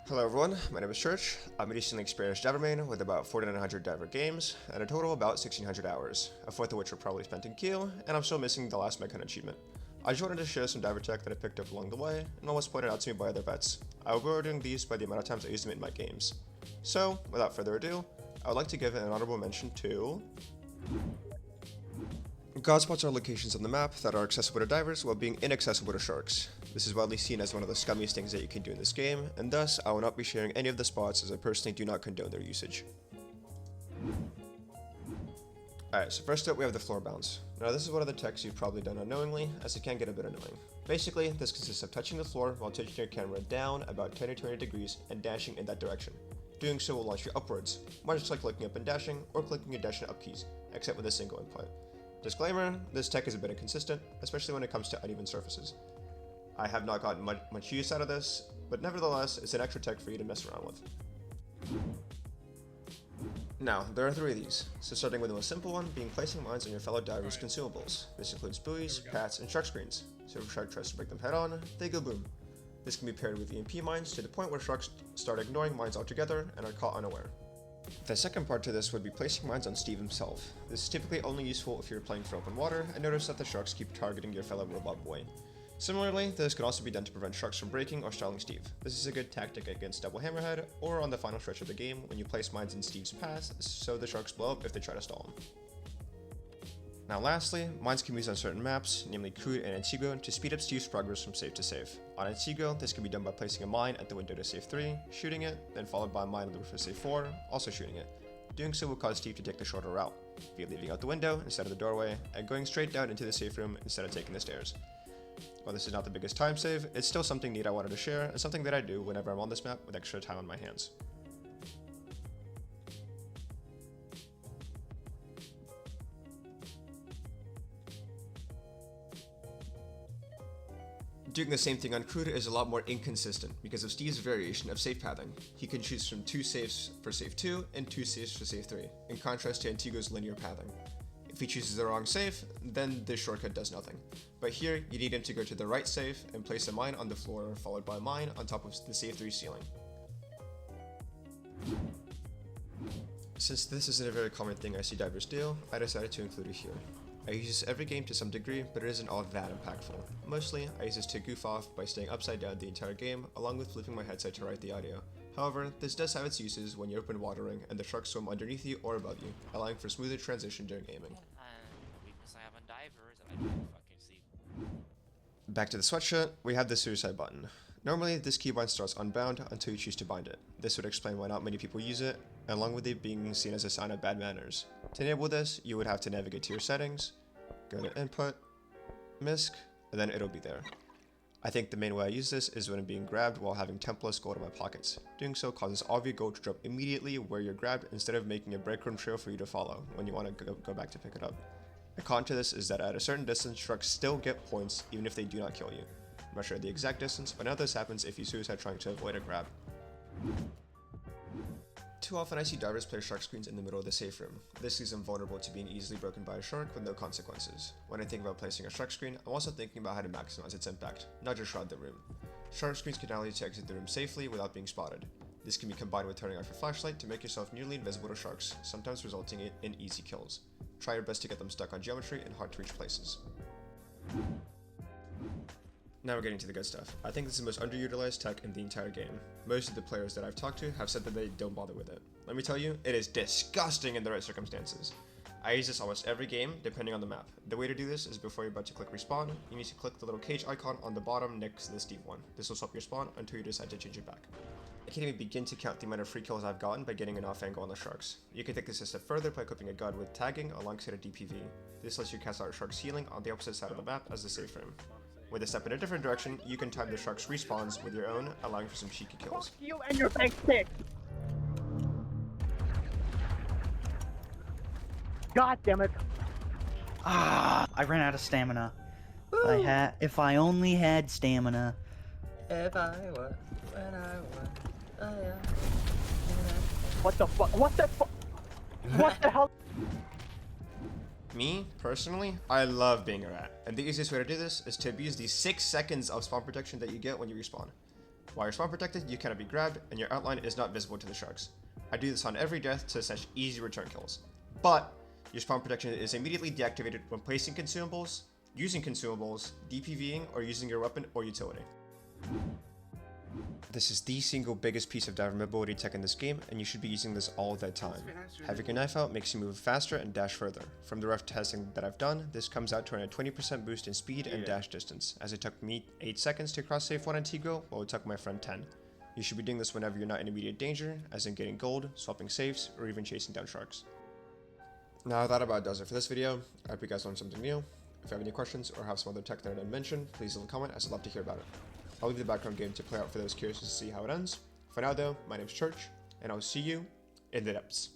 Hello everyone, my name is Church. I'm a decently experienced diver main with about 4,900 diver games, and a total of about 1,600 hours, a fourth of which were probably spent in queue, and I'm still missing the last Mechan achievement. I just wanted to share some diver tech that I picked up along the way, and what was pointed out to me by other vets. I will be ordering these by the amount of times I use them in my games. So, without further ado, I would like to give an honorable mention to... Godspots are locations on the map that are accessible to divers while being inaccessible to sharks. This is widely seen as one of the scummiest things that you can do in this game, and thus I will not be sharing any of the spots as I personally do not condone their usage. Alright, so first up we have the floor bounce. Now this is one of the techs you've probably done unknowingly, as it can get a bit annoying. Basically, this consists of touching the floor while taking your camera down about 10 to 20 degrees and dashing in that direction. Doing so will launch you upwards, much like looking up and dashing, or clicking and dashing up keys, except with a single input. Disclaimer, this tech is a bit inconsistent, especially when it comes to uneven surfaces. I have not gotten much use out of this, but nevertheless, it's an extra tech for you to mess around with. Now, there are three of these, so starting with the most simple one, being placing mines on your fellow divers' consumables. This includes buoys, pats, and shark screens, so if a shark tries to break them head on, they go boom. This can be paired with EMP mines to the point where sharks start ignoring mines altogether and are caught unaware. The second part to this would be placing mines on Steve himself. This is typically only useful if you're playing for open water and notice that the sharks keep targeting your fellow robot boy. Similarly, this can also be done to prevent sharks from breaking or stalling Steve. This is a good tactic against double hammerhead, or on the final stretch of the game when you place mines in Steve's path so the sharks blow up if they try to stall him. Now lastly, mines can be used on certain maps, namely Karud and Antigua, to speed up Steve's progress from safe to safe. On Antigua, this can be done by placing a mine at the window to safe 3, shooting it, then followed by a mine on the roof of safe 4, also shooting it. Doing so will cause Steve to take the shorter route, via leaving out the window instead of the doorway, and going straight down into the safe room instead of taking the stairs. While this is not the biggest time save, it's still something neat I wanted to share, and something that I do whenever I'm on this map with extra time on my hands. Doing the same thing on Karud is a lot more inconsistent because of Steve's variation of safe pathing. He can choose from 2 safes for safe 2 and 2 safes for safe 3, in contrast to Antigua's linear pathing. If he chooses the wrong safe, then this shortcut does nothing. But here, you need him to go to the right safe and place a mine on the floor, followed by a mine on top of the safe 3 ceiling. Since this isn't a very common thing I see divers do, I decided to include it here. I use this every game to some degree, but it isn't all that impactful. Mostly, I use this to goof off by staying upside down the entire game, along with flipping my headset to write the audio. However, this does have its uses when you're open watering and the sharks swim underneath you or above you, allowing for smoother transition during aiming. Back to the sweatshirt, we have the suicide button. Normally, this keybind starts unbound until you choose to bind it. This would explain why not many people use it, along with it being seen as a sign of bad manners. To enable this, you would have to navigate to your settings, go to input, misc, and then it'll be there. I think the main way I use this is when I'm being grabbed while having 10 plus gold in my pockets. Doing so causes all of your gold to drop immediately where you're grabbed instead of making a breadcrumb trail for you to follow when you want to go back to pick it up. The con to this is that at a certain distance, sharks still get points even if they do not kill you. I'm not sure the exact distance, but now this happens if you suicide trying to avoid a grab. Too often I see divers play shark screens in the middle of the safe room. This leaves them vulnerable to being easily broken by a shark with no consequences. When I think about placing a shark screen, I'm also thinking about how to maximize its impact, not just shroud the room. Shark screens can allow you to exit the room safely without being spotted. This can be combined with turning off your flashlight to make yourself nearly invisible to sharks, sometimes resulting in easy kills. Try your best to get them stuck on geometry in hard to reach places. Now we're getting to the good stuff. I think this is the most underutilized tech in the entire game. Most of the players that I've talked to have said that they don't bother with it. Let me tell you, it is disgusting in the right circumstances. I use this almost every game, depending on the map. The way to do this is before you're about to click respawn, you need to click the little cage icon on the bottom next to the Steve one. This will stop your spawn until you decide to change it back. I can't even begin to count the amount of free kills I've gotten by getting an off angle on the sharks. You can take this a step further by equipping a gun with tagging alongside a DPV. This lets you cast out a shark's healing on the opposite side of the map as the safe room. With a step in a different direction, you can time the shark's respawns with your own, allowing for some cheeky kills. Fuck you and your fake stick! God damn it! I ran out of stamina. If I only had stamina. If I was, when I was, What the fuck? What the fuck? What the hell? Me, personally, I love being a rat, and the easiest way to do this is to abuse the 6 seconds of spawn protection that you get when you respawn. While you're spawn protected, you cannot be grabbed, and your outline is not visible to the sharks. I do this on every death to snatch easy return kills. But your spawn protection is immediately deactivated when placing consumables, using consumables, DPVing, or using your weapon or utility. This is the single biggest piece of diver mobility tech in this game, and you should be using this all the time. Having your knife out makes you move faster and dash further. From the rough testing that I've done, this comes out to a 20% boost in speed and dash distance, as it took me 8 seconds to cross safe 1 on Tigo, while it took my friend 10. You should be doing this whenever you're not in immediate danger, as in getting gold, swapping safes, or even chasing down sharks. Now that about does it for this video. I hope you guys learned something new. If you have any questions or have some other tech that I didn't mention, please leave a comment, as I'd love to hear about it. I'll leave the background game to play out for those curious to see how it ends. For now though, my name's Church, and I'll see you in the depths.